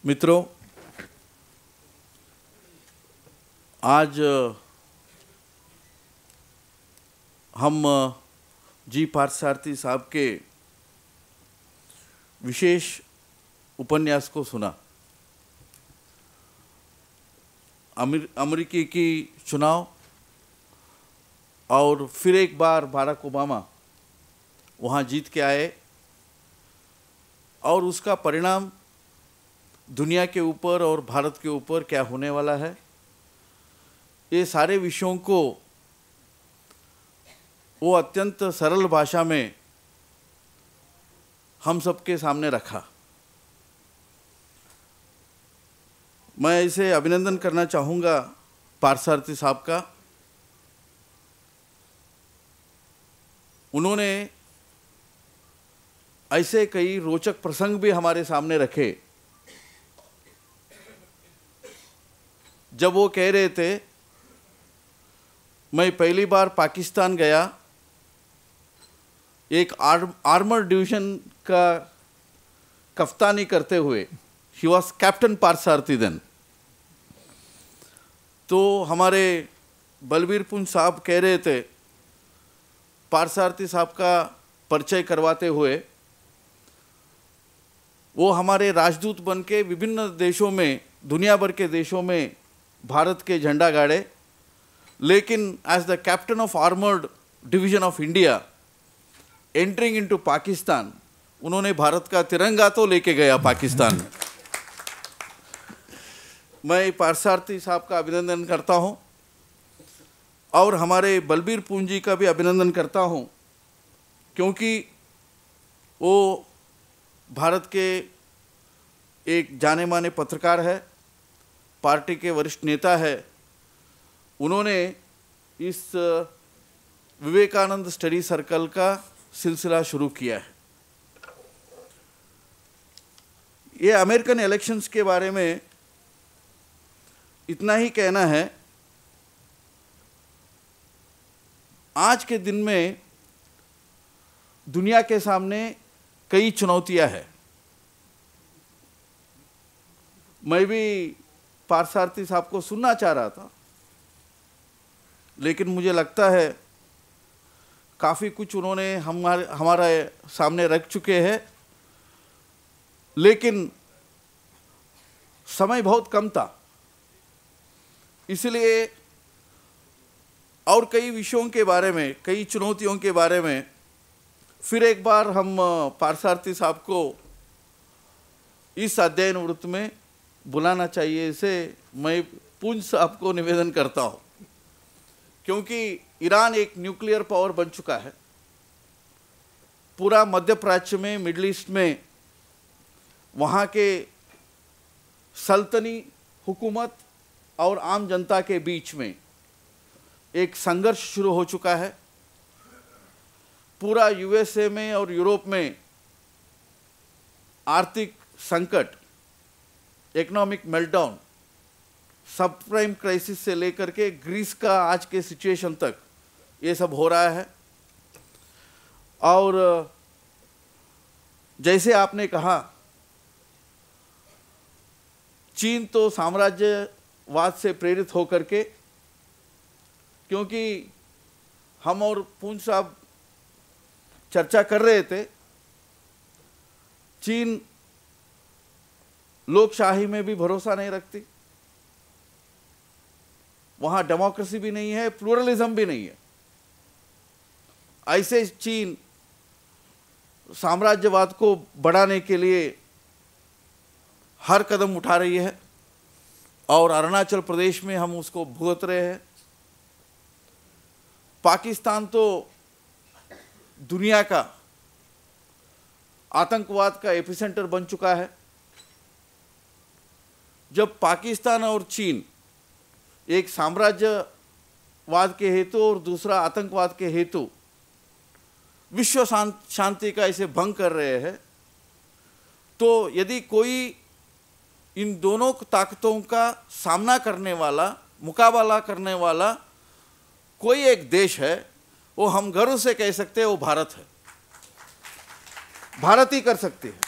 मित्रों, आज हम जी पार्थसारथी साहब के विशेष उपन्यास को सुना। अमेरिकी की चुनाव और फिर एक बार बाराक ओबामा वहाँ जीत के आए और उसका परिणाम दुनिया के ऊपर और भारत के ऊपर क्या होने वाला है, ये सारे विषयों को वो अत्यंत सरल भाषा में हम सबके सामने रखा। मैं इसे अभिनंदन करना चाहूँगा पार्थसारथी साहब का। उन्होंने ऐसे कई रोचक प्रसंग भी हमारे सामने रखे। जब वो कह रहे थे, मैं पहली बार पाकिस्तान गया एक आर्मर डिवीजन का कप्तानी करते हुए, he was captain Parthasarathy then. तो हमारे बलबीर पुंज साहब कह रहे थे, पार्थसारथी साहब का परिचय करवाते हुए, वो हमारे राजदूत बन के विभिन्न देशों में, दुनिया भर के देशों में भारत के झंडा गाड़े, लेकिन as the captain of armoured division of India entering into Pakistan, उन्होंने भारत का तिरंगा तो लेके गया पाकिस्तान में। मैं पार्थसारथी साहब का अभिनंदन करता हूं और हमारे बलबीर पुंज जी का भी अभिनंदन करता हूं, क्योंकि वो भारत के एक जाने माने पत्रकार है, पार्टी के वरिष्ठ नेता है। उन्होंने इस विवेकानंद स्टडी सर्कल का सिलसिला शुरू किया है। ये अमेरिकन इलेक्शंस के बारे में इतना ही कहना है। आज के दिन में दुनिया के सामने कई चुनौतियां हैं। मैं भी पार्थसारथी साहब को सुनना चाह रहा था, लेकिन मुझे लगता है काफ़ी कुछ उन्होंने हमारे सामने रख चुके हैं, लेकिन समय बहुत कम था, इसलिए और कई विषयों के बारे में, कई चुनौतियों के बारे में फिर एक बार हम पार्थसारथी साहब को इस अध्ययन वृत्त में बुलाना चाहिए। इसे मैं पुंज साहब को निवेदन करता हूँ, क्योंकि ईरान एक न्यूक्लियर पावर बन चुका है। पूरा मध्य प्राच्य में, मिडिल ईस्ट में, वहाँ के सल्तनी हुकूमत और आम जनता के बीच में एक संघर्ष शुरू हो चुका है। पूरा यूएसए में और यूरोप में आर्थिक संकट, इकोनॉमिक मेल्टडाउन, सब प्राइम क्राइसिस से लेकर के ग्रीस का आज के सिचुएशन तक ये सब हो रहा है। और जैसे आपने कहा, चीन तो साम्राज्यवाद से प्रेरित होकर के, क्योंकि हम और पुंज साहब चर्चा कर रहे थे, चीन लोकशाही में भी भरोसा नहीं रखती, वहाँ डेमोक्रेसी भी नहीं है, प्लूरलिज्म भी नहीं है। ऐसे चीन साम्राज्यवाद को बढ़ाने के लिए हर कदम उठा रही है और अरुणाचल प्रदेश में हम उसको भुगत रहे हैं। पाकिस्तान तो दुनिया का आतंकवाद का एपिसेंटर बन चुका है। जब पाकिस्तान और चीन एक साम्राज्यवाद के हेतु और दूसरा आतंकवाद के हेतु विश्व शांति का इसे भंग कर रहे हैं, तो यदि कोई इन दोनों ताकतों का सामना करने वाला, मुकाबला करने वाला कोई एक देश है, वो हम गर्व से कह सकते हैं वो भारत है। भारत ही कर सकती है।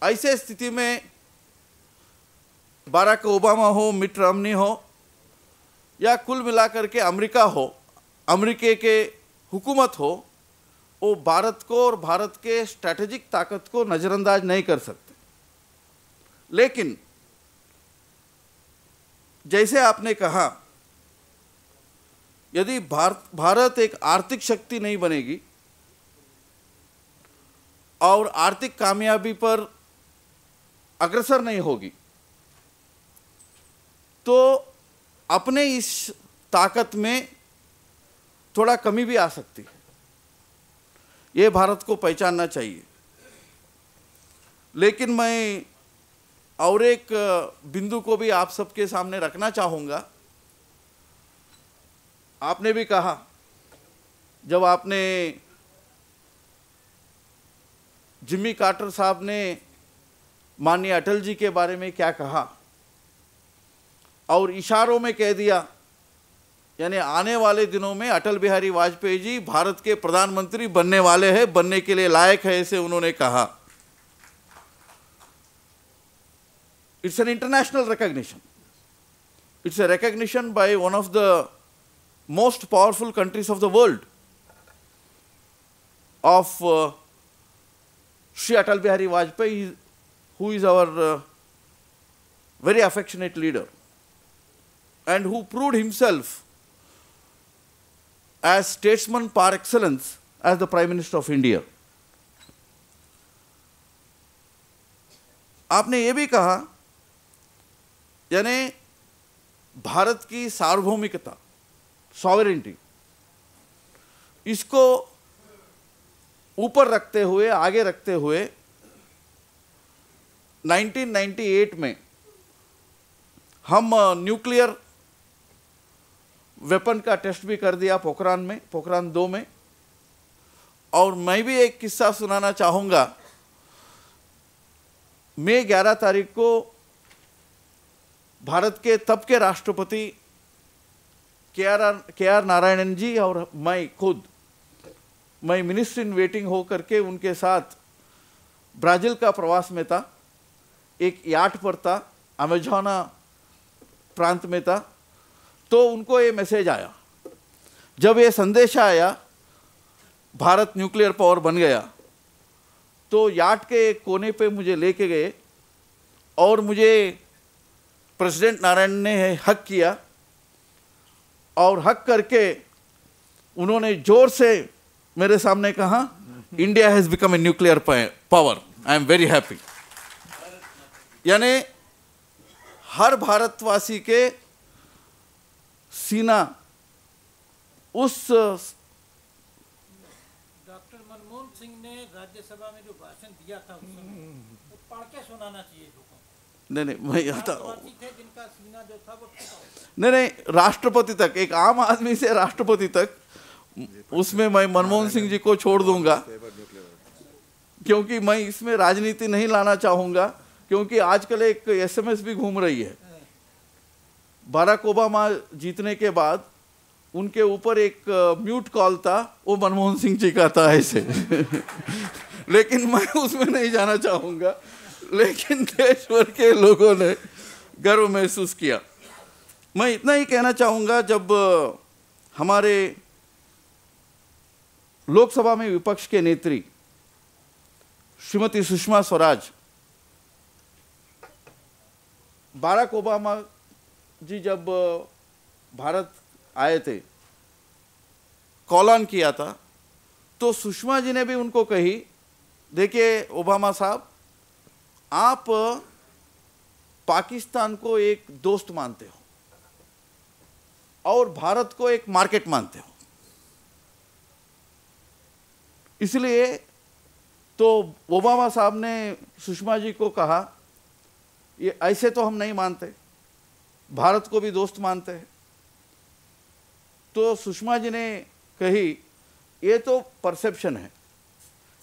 ऐसे स्थिति में बाराक ओबामा हो, मिट रोमनी हो, या कुल मिलाकर के अमेरिका हो, अमेरिके के हुकूमत हो, वो भारत को और भारत के स्ट्रैटेजिक ताकत को नज़रअंदाज नहीं कर सकते। लेकिन जैसे आपने कहा, यदि भारत एक आर्थिक शक्ति नहीं बनेगी और आर्थिक कामयाबी पर अग्रसर नहीं होगी, तो अपने इस ताकत में थोड़ा कमी भी आ सकती है। ये भारत को पहचानना चाहिए। लेकिन मैं और एक बिंदु को भी आप सबके सामने रखना चाहूँगा। आपने भी कहा, जब आपने जिम्मी कार्टर साहब ने माननीय अटल जी के बारे में क्या कहा और इशारों में कह दिया, यानी आने वाले दिनों में अटल बिहारी वाजपेयी जी भारत के प्रधानमंत्री बनने वाले हैं, बनने के लिए लायक है, ऐसे उन्होंने कहा। It's an international recognition. It's a recognition by one of the most powerful countries of the world of Shri Atal Bihari Vajpayee, who is our very affectionate leader and who proved himself as statesman par excellence as the Prime Minister of India. आपने ये भी कहा, यानी भारत की सार्वभौमिकता, sovereignty, इसको ऊपर रखते हुए, आगे रखते हुए 1998 में हम न्यूक्लियर वेपन का टेस्ट भी कर दिया पोखरान 2 में। और मैं भी एक किस्सा सुनाना चाहूँगा। मई 11 तारीख को भारत के तब के राष्ट्रपति के आर नारायणन जी और मैं मिनिस्टर इन वेटिंग हो करके उनके साथ ब्राज़ील का प्रवास में था। एक याट पर था, अमेज़ोना प्रांत में था। तो उनको ये मैसेज आया, जब ये संदेश आया भारत न्यूक्लियर पावर बन गया, तो याट के एक कोने पे मुझे लेके गए और मुझे प्रेसिडेंट नारायण ने हक किया और हक करके उन्होंने जोर से मेरे सामने कहा, India has become a nuclear power, I am very happy. यानी हर भारतवासी के सीना उस डॉक्टर मनमोहन सिंह ने राज्यसभा में जो भाषण दिया था उस समय, वो पढ़ के सुनाना चाहिए लोगों को। नहीं मैं आता जिनका सीना जो था वो नहीं, राष्ट्रपति तक, एक आम आदमी से राष्ट्रपति तक, उसमें मैं मनमोहन सिंह जी को छोड़ दूंगा, क्योंकि मैं इसमें राजनीति नहीं लाना चाहूँगा। क्योंकि आजकल एक SMS भी घूम रही है, बाराक ओबामा जीतने के बाद उनके ऊपर एक म्यूट कॉल था, वो मनमोहन सिंह जी का था ऐसे लेकिन मैं उसमें नहीं जाना चाहूँगा। लेकिन देश भर के लोगों ने गर्व महसूस किया। मैं इतना ही कहना चाहूँगा, जब हमारे लोकसभा में विपक्ष के नेत्री श्रीमती सुषमा स्वराज, बाराक ओबामा जी जब भारत आए थे, कॉल ऑन किया था, तो सुषमा जी ने भी उनको कही, देखिए ओबामा साहब, आप पाकिस्तान को एक दोस्त मानते हो और भारत को एक मार्केट मानते हो, इसलिए तो ओबामा साहब ने सुषमा जी को कहा, ये ऐसे तो हम नहीं मानते, भारत को भी दोस्त मानते हैं। तो सुषमा जी ने कही, ये तो परसेप्शन है,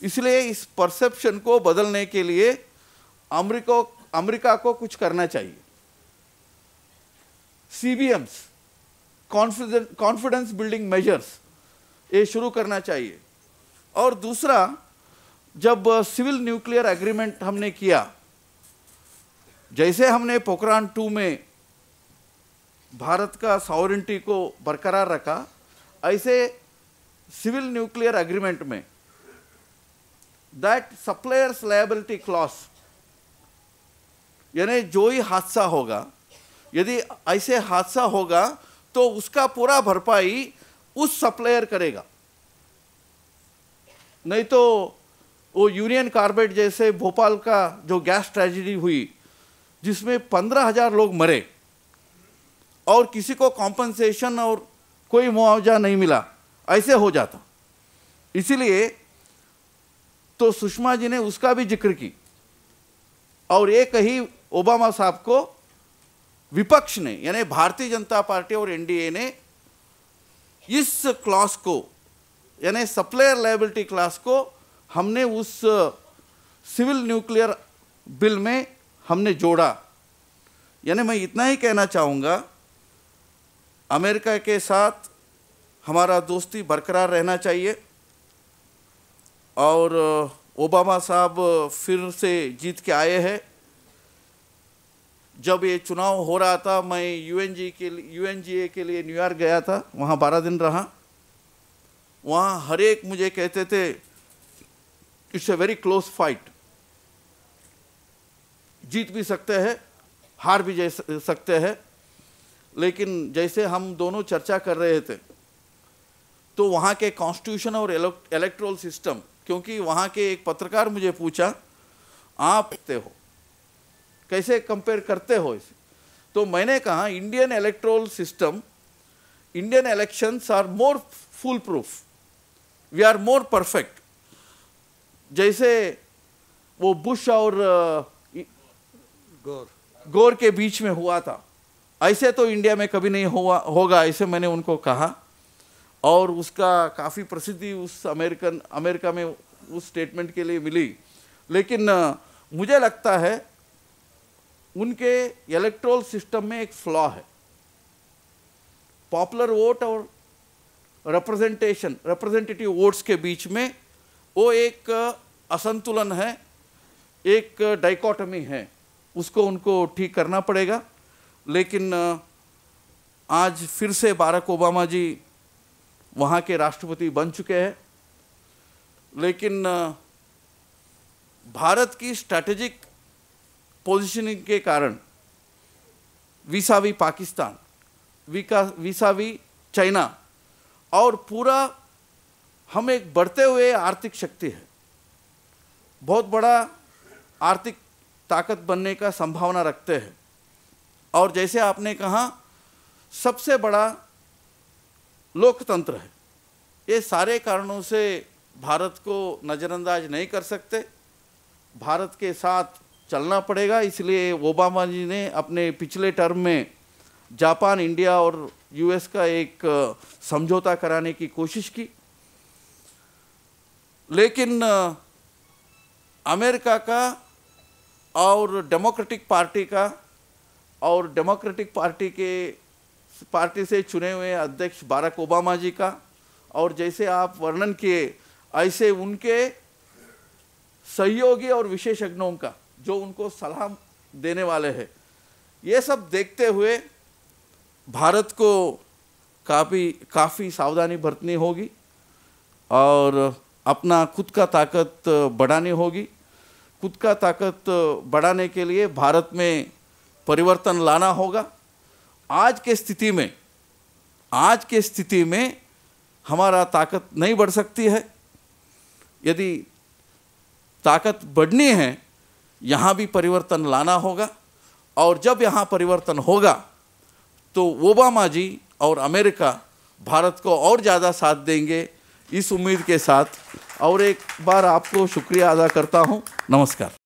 इसलिए इस परसेप्शन को बदलने के लिए अमेरिका को कुछ करना चाहिए। CBMs, कॉन्फिडेंस बिल्डिंग मेजर्स, ये शुरू करना चाहिए। और दूसरा, जब सिविल न्यूक्लियर एग्रीमेंट हमने किया, जैसे हमने पोखरान 2 में भारत का सॉवरेनिटी को बरकरार रखा, ऐसे सिविल न्यूक्लियर एग्रीमेंट में दैट सप्लायर्स लायबिलिटी क्लॉज, यानी जो ही हादसा होगा, यदि ऐसे हादसा होगा तो उसका पूरा भरपाई उस सप्लायर करेगा। नहीं तो वो यूनियन कार्बाइड जैसे भोपाल का जो गैस ट्रेजेडी हुई जिसमें 15,000 लोग मरे और किसी को कॉम्पनसेशन और कोई मुआवजा नहीं मिला, ऐसे हो जाता। इसीलिए तो सुषमा जी ने उसका भी जिक्र की और एक ही ओबामा साहब को विपक्ष ने, यानी भारतीय जनता पार्टी और एनडीए ने इस क्लॉज को, यानी सप्लायर लायबिलिटी क्लॉज को हमने उस सिविल न्यूक्लियर बिल में हमने जोड़ा। यानी मैं इतना ही कहना चाहूँगा, अमेरिका के साथ हमारा दोस्ती बरकरार रहना चाहिए और ओबामा साहब फिर से जीत के आए हैं। जब ये चुनाव हो रहा था, मैं यूएनजीए के लिए न्यूयॉर्क गया था, वहाँ 12 दिन रहा। वहाँ हर एक मुझे कहते थे it's a very close fight, जीत भी सकते हैं, हार भी सकते हैं। लेकिन जैसे हम दोनों चर्चा कर रहे थे तो वहाँ के कॉन्स्टिट्यूशन और इलेक्ट्रल सिस्टम, क्योंकि वहाँ के एक पत्रकार मुझे पूछा आप हो कैसे कंपेयर करते हो इसे, तो मैंने कहा Indian electoral system, Indian elections are more full proof, we are more perfect. जैसे वो बुश और गोर के बीच में हुआ था, ऐसे तो इंडिया में कभी नहीं होगा, ऐसे मैंने उनको कहा। और उसका काफ़ी प्रसिद्धि उस अमेरिका में उस स्टेटमेंट के लिए मिली। लेकिन मुझे लगता है उनके इलेक्ट्रल सिस्टम में एक फ्लॉ है। पॉपुलर वोट और रिप्रेजेंटेटिव वोट्स के बीच में वो एक असंतुलन है, एक डाइकोटमी है, उसको उनको ठीक करना पड़ेगा। लेकिन आज फिर से बाराक ओबामा जी वहाँ के राष्ट्रपति बन चुके हैं। लेकिन भारत की स्ट्रैटेजिक पोजीशनिंग के कारण विसावी पाकिस्तान, विसावी चाइना और पूरा हम एक बढ़ते हुए आर्थिक शक्ति है, बहुत बड़ा आर्थिक ताकत बनने का संभावना रखते हैं। और जैसे आपने कहा सबसे बड़ा लोकतंत्र है। ये सारे कारणों से भारत को नज़रअंदाज नहीं कर सकते, भारत के साथ चलना पड़ेगा। इसलिए ओबामा जी ने अपने पिछले टर्म में जापान, इंडिया और यूएस का एक समझौता कराने की कोशिश की। लेकिन अमेरिका का और डेमोक्रेटिक पार्टी का और डेमोक्रेटिक पार्टी से चुने हुए अध्यक्ष बाराक ओबामा जी का, और जैसे आप वर्णन किए ऐसे उनके सहयोगी और विशेषज्ञों का जो उनको सलाह देने वाले हैं, ये सब देखते हुए भारत को काफ़ी सावधानी बरतनी होगी और अपना खुद का ताकत बढ़ानी होगी। खुद का ताकत बढ़ाने के लिए भारत में परिवर्तन लाना होगा। आज के स्थिति में हमारा ताकत नहीं बढ़ सकती है। यदि ताकत बढ़नी है, यहाँ भी परिवर्तन लाना होगा। और जब यहाँ परिवर्तन होगा तो ओबामा जी और अमेरिका भारत को और ज़्यादा साथ देंगे, इस उम्मीद के साथ और एक बार आपको शुक्रिया अदा करता हूँ। नमस्कार।